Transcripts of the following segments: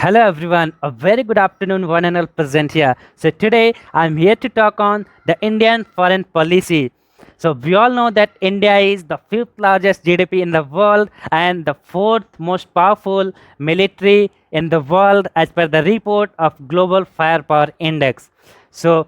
Hello everyone, a very good afternoon, one and all present here. So today I'm here to talk on the Indian foreign policy. So we all know that India is the fifth largest GDP in the world and the fourth most powerful military in the world as per the report of Global Firepower Index. So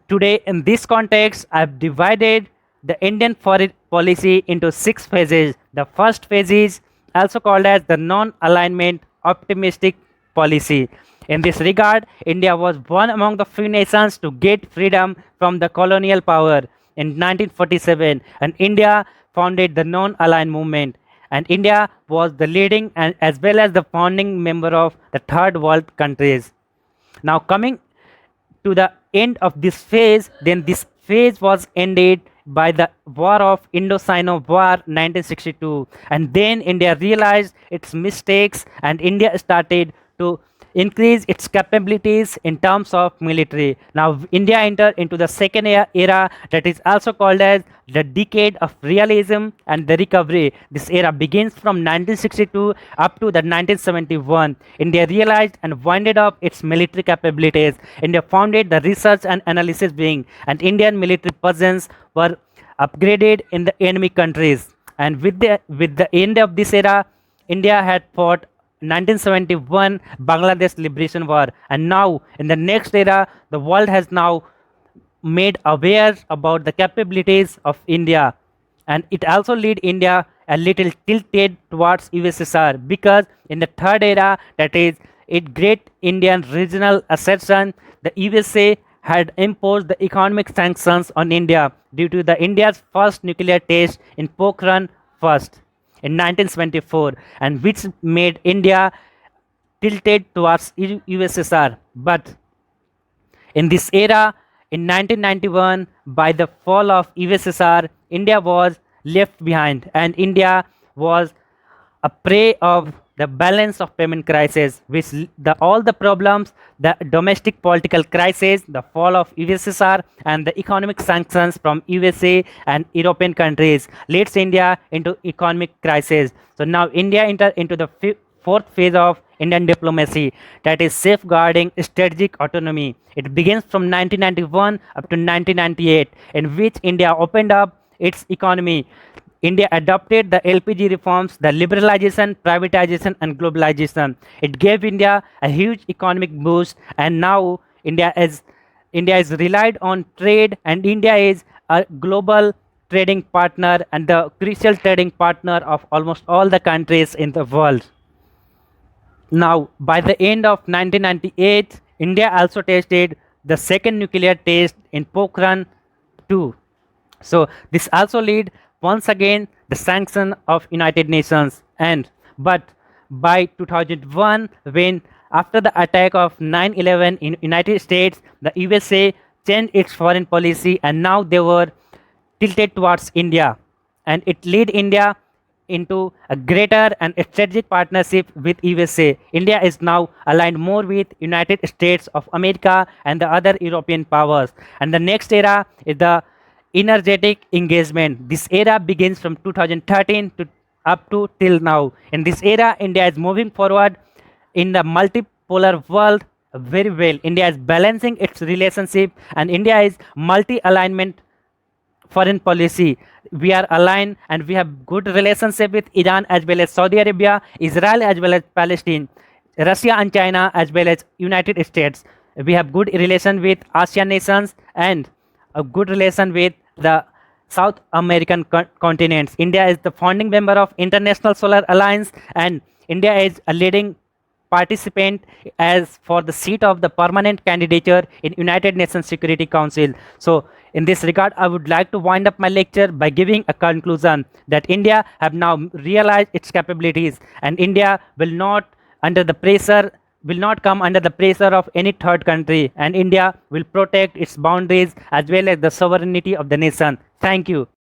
today in this context, I've divided the Indian foreign policy into six phases. The first phase is also called as the non-alignment optimistic policy. In this regard, India was one among the few nations to get freedom from the colonial power in 1947, and India founded the non-aligned movement. And India was the leading and as well as the founding member of the third world countries. Now coming to the end of this phase, then this phase was ended by the war of Indo-Sino War 1962, and then India realized its mistakes and India started to increase its capabilities in terms of military. Now India entered into the second era that is also called as the decade of realism and the recovery. This era begins from 1962 up to the 1971. India realized and winded up its military capabilities. India founded the research and analysis wing, and Indian military presence were upgraded in the enemy countries. And with the end of this era, India had fought 1971 Bangladesh Liberation War, and now in the next era, the world has now made aware about the capabilities of India, and it also lead India a little tilted towards USSR, because in the third era, that is it Great Indian Regional Ascension, the USA had imposed the economic sanctions on India due to the India's first nuclear test in Pokhran first in 1974, and which made India tilted towards USSR. But in this era, in 1991, by the fall of USSR, India was left behind, and India was a prey of the balance of payment crisis, which all the problems, the domestic political crisis, the fall of USSR, and the economic sanctions from USA and European countries leads India into economic crisis. So now India entered into the fourth phase of Indian diplomacy, that is safeguarding strategic autonomy. It begins from 1991 up to 1998, in which India opened up its economy. India adopted the LPG reforms, the liberalization, privatization, and globalization. It gave India a huge economic boost, and now India is relied on trade, and India is a global trading partner and the crucial trading partner of almost all the countries in the world. Now, by the end of 1998, India also tested the second nuclear test in Pokhran 2. So this also led once again the sanction of United Nations. And but by 2001, when after the attack of 9/11 in United States, the USA changed its foreign policy, and now they were tilted towards India, and it led India into a greater and strategic partnership with USA. India is now aligned more with United States of America and the other European powers. And the next era is the energetic engagement. This era begins from 2013 to up to till now. In this era, India is moving forward in the multipolar world very well. India is balancing its relationship, and India is multi-alignment foreign policy. We are aligned and we have good relationship with Iran as well as Saudi Arabia, Israel as well as Palestine, Russia and China as well as United States. We have good relation with ASEAN nations and a good relation with the South American continents. India is the founding member of International Solar Alliance, and India is a leading participant as for the seat of the permanent candidature in United Nations Security Council. So in this regard, I would like to wind up my lecture by giving a conclusion that India have now realized its capabilities, and India will not come under the pressure of any third country, and India will protect its boundaries as well as the sovereignty of the nation. Thank you.